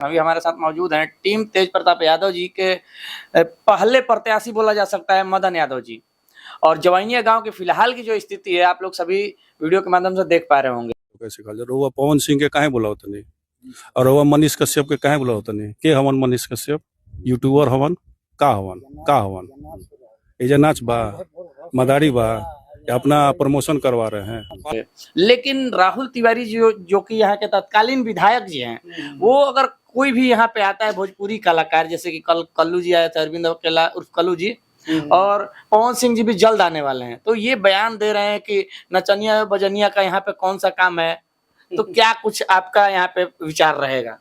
अभी हमारे साथ मौजूद हैं टीम तेज प्रताप यादव जी के पहले प्रत्याशी बोला जा सकता है मदन यादव जी। और जवैनिया गांव की फिलहाल की जो स्थिति है आप लोग सभी वीडियो के माध्यम से देख पा रहे होंगे। कैसे कहल रउआ पवन सिंह के काहे बोला तनी और रउआ मनीष कश्यप के काहे बोला तनी के हवन मनीष कश्यप यूट्यूबर हवन का हवन एजा नाच बा मदारी बा या अपना प्रमोशन करवा रहे हैं। लेकिन राहुल तिवारी जो कि यहाँ के तत्कालीन विधायक जी हैं, वो अगर कोई भी यहाँ पे आता है भोजपुरी कलाकार, जैसे कि कल कल्लू जी आए थे, अरविंद अकेला उर्फ कल्लू जी, और पवन सिंह जी भी जल्द आने वाले हैं, तो ये बयान दे रहे हैं कि नचनिया बजनिया का यहाँ पे कौन सा काम है। तो क्या कुछ आपका यहाँ पे विचार रहेगा?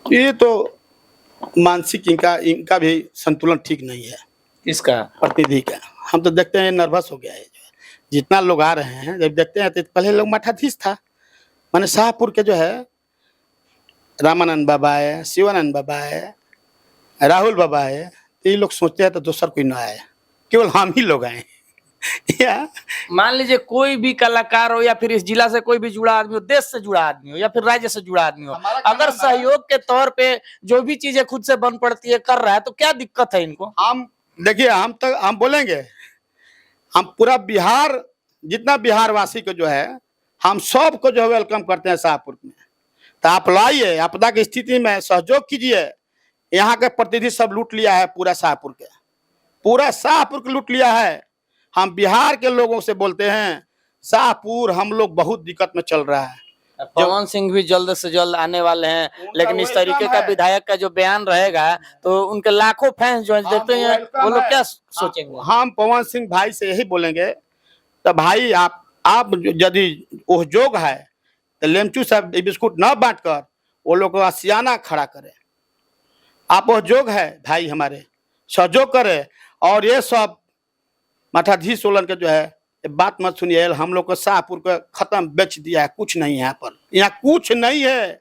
ये तो मानसिक इनका भी संतुलन ठीक नहीं है। किसका? प्रतिनिधि का। हम तो देखते हैं नर्वस हो गया है। जितना लोग आ रहे हैं जब देखते हैं तो पहले लोग मठाधीश था, माने शाहपुर के जो है रामानंद बाबा है, शिवानंद बाबा है, राहुल बाबा है, तो ये लोग सोचते हैं तो दूसर कोई ना आए, केवल हम ही लोग आए। या मान लीजिए कोई भी कलाकार हो या फिर इस जिला से कोई भी जुड़ा आदमी हो, देश से जुड़ा आदमी हो या फिर राज्य से जुड़ा आदमी हो, अगर सहयोग के तौर पे जो भी चीजें खुद से बन पड़ती है कर रहा है, तो क्या दिक्कत है इनको? हम देखिए, हम बोलेंगे, हम पूरा बिहार, जितना बिहार वासी को जो है, हम सबको जो है वेलकम करते हैं शाहपुर में। तो आप लाइए, आपदा की स्थिति में सहयोग कीजिए। यहाँ के प्रतिनिधि सब लूट लिया है, पूरा शाहपुर को लूट लिया है। हम बिहार के लोगों से बोलते हैं, शाहपुर हम लोग बहुत दिक्कत में चल रहा है। पवन सिंह भी जल्द से जल्द आने वाले हैं, लेकिन इस तरीके का विधायक का जो बयान रहेगा तो उनके लाखों फैंस जो देखते हैं वो लोग क्या सोचेंगे? हम पवन सिंह भाई से यही बोलेंगे, तो भाई आप यदि ओहजोग है तो लेमचू साहब बिस्कुट न बांट कर वो लोग को आसियाना खड़ा करे। आप ओहजोग है भाई, हमारे सहयोग करे। और ये सब मठाधीश सोलन के जो है बात मत सुनिए, हम लोग को शाहपुर को खत्म बेच दिया है, कुछ नहीं है यहाँ पर, यहाँ कुछ नहीं है।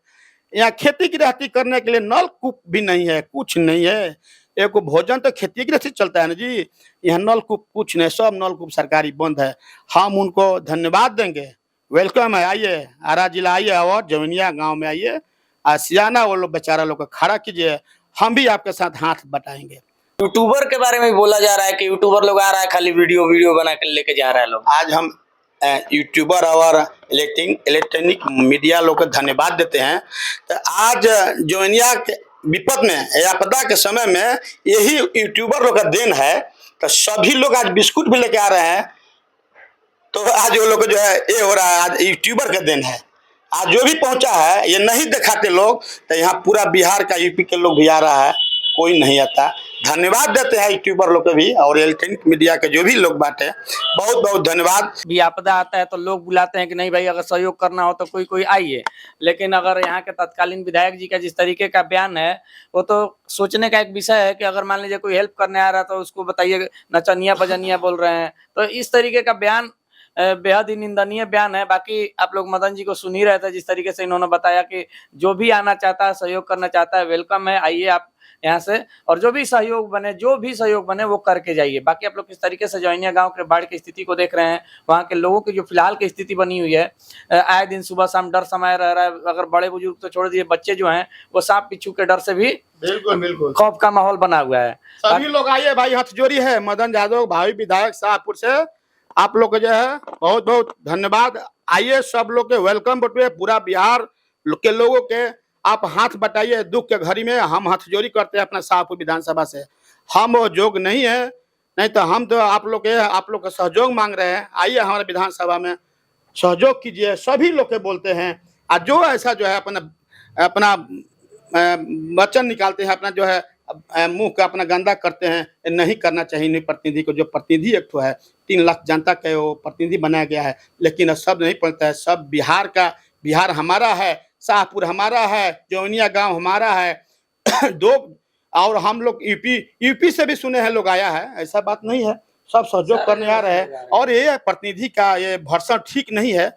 यहाँ खेती गृहस्थी करने के लिए नलकूप भी नहीं है, कुछ नहीं है। एक भोजन तो खेती गृहस्थी चलता है ना जी, यहाँ नलकूप कुछ नहीं, सब नलकूप सरकारी बंद है। हम उनको धन्यवाद देंगे, वेलकम है, आइए आरा जिला आइए और जवनिया गांव में आइए, आसियाना वो लोग बेचारा लोग को खड़ा कीजिए, हम भी आपके साथ हाथ बटाएंगे। यूट्यूबर के बारे में बोला जा रहा है कि यूट्यूबर लोग आ रहा है, खाली वीडियो बना कर लेके जा रहा है लोग। आज हम यूट्यूबर और इलेक्ट्रॉनिक मीडिया लोग को धन्यवाद देते हैं। तो आज जवनिया के विपद में, आपदा के समय में यही यूट्यूबर लोग का देन है। तो सभी लोग आज बिस्कुट भी लेके आ रहे हैं, तो आज वो लोग जो है ये हो रहा है, आज यूट्यूबर का देन है। आज जो भी पहुंचा है, ये नहीं दिखाते लोग, तो यहाँ पूरा बिहार का यूपी के लोग भी आ रहा है, कोई नहीं आता। धन्यवाद देते हैं यूट्यूबर लोग के भी और इलेक्ट्रॉनिक मीडिया के जो भी लोग बांटे, बहुत बहुत धन्यवाद। भी आपदा आता है तो लोग बुलाते हैं कि नहीं भाई अगर सहयोग करना हो तो कोई आइए, लेकिन अगर यहाँ के तत्कालीन विधायक जी का जिस तरीके का बयान है, वो तो सोचने का एक विषय है कि अगर मान लीजिए कोई हेल्प करने आ रहा है तो उसको बताइए नचनिया बजनिया बोल रहे हैं। तो इस तरीके का बयान बेहद ही निंदनीय बयान है। बाकी आप लोग मदन जी को सुन ही रहे थे, जिस तरीके से इन्होंने बताया कि जो भी आना चाहता है, सहयोग करना चाहता है, वेलकम है, आइए आप यहाँ से, और जो भी सहयोग बने वो करके जाइए। बाकी आप लोग किस तरीके से जवैनिया गांव के बाढ़ की स्थिति को देख रहे हैं, वहाँ के लोगों की जो फिलहाल की स्थिति बनी हुई है, आए दिन सुबह शाम डर समय रह रहा है। अगर बड़े बुजुर्ग तो छोड़ दिए, बच्चे जो हैं वो सांप बिच्छू के डर से भी बिल्कुल खौफ का माहौल बना हुआ है। सभी लोग आइए भाई, हाथ जोड़ी है। मदन यादव भाई विधायक शाहपुर से आप लोग को जो है बहुत बहुत धन्यवाद। आइए सब लोग के वेलकम बटुए, पूरा बिहार के लोगों के आप हाथ बटाइए दुख के घड़ी में। हम हाथ जोड़ी करते हैं अपना शाहपुर विधानसभा से, हम वो जोग नहीं है, नहीं तो हम तो आप लोग का सहयोग मांग रहे हैं। आइए हमारे विधानसभा में सहयोग कीजिए, सभी लोग के बोलते हैं। और जो ऐसा जो है अपना वचन निकालते हैं, अपना जो है मुंह का अपना गंदा करते हैं, नहीं करना चाहिए। नहीं प्रतिनिधि को, जो प्रतिनिधि एक तो है 3 लाख जनता का वो प्रतिनिधि बनाया गया है, लेकिन सब नहीं पड़ता है। सब बिहार हमारा है, शाहपुर हमारा है, जवनिया गांव हमारा है। दो और हम लोग यूपी से भी सुने हैं लोग आया है, ऐसा बात नहीं है, सब सहयोग करने आ रहे हैं। और ये प्रतिनिधि का ये भर्सन ठीक नहीं है,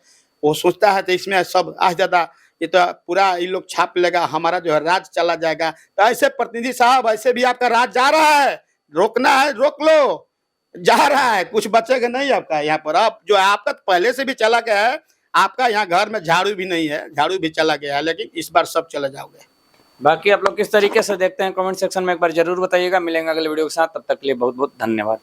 वो सोचता है तो इसमें सब आज ज्यादा ये तो पूरा ये लोग छाप लेगा, हमारा जो है राज चला जाएगा। तो ऐसे प्रतिनिधि साहब, ऐसे भी आपका राज जा रहा है, रोकना है रोक लो, जा रहा है, कुछ बचेगा नहीं आपका यहाँ पर। अब जो आपका पहले से भी चला गया है, आपका यहाँ घर में झाड़ू भी नहीं है, झाड़ू भी चला गया है, लेकिन इस बार सब चले जाओगे। बाकी आप लोग किस तरीके से देखते हैं कमेंट सेक्शन में एक बार जरूर बताइएगा। मिलेंगे अगले वीडियो के साथ, तब तक के लिए बहुत बहुत धन्यवाद।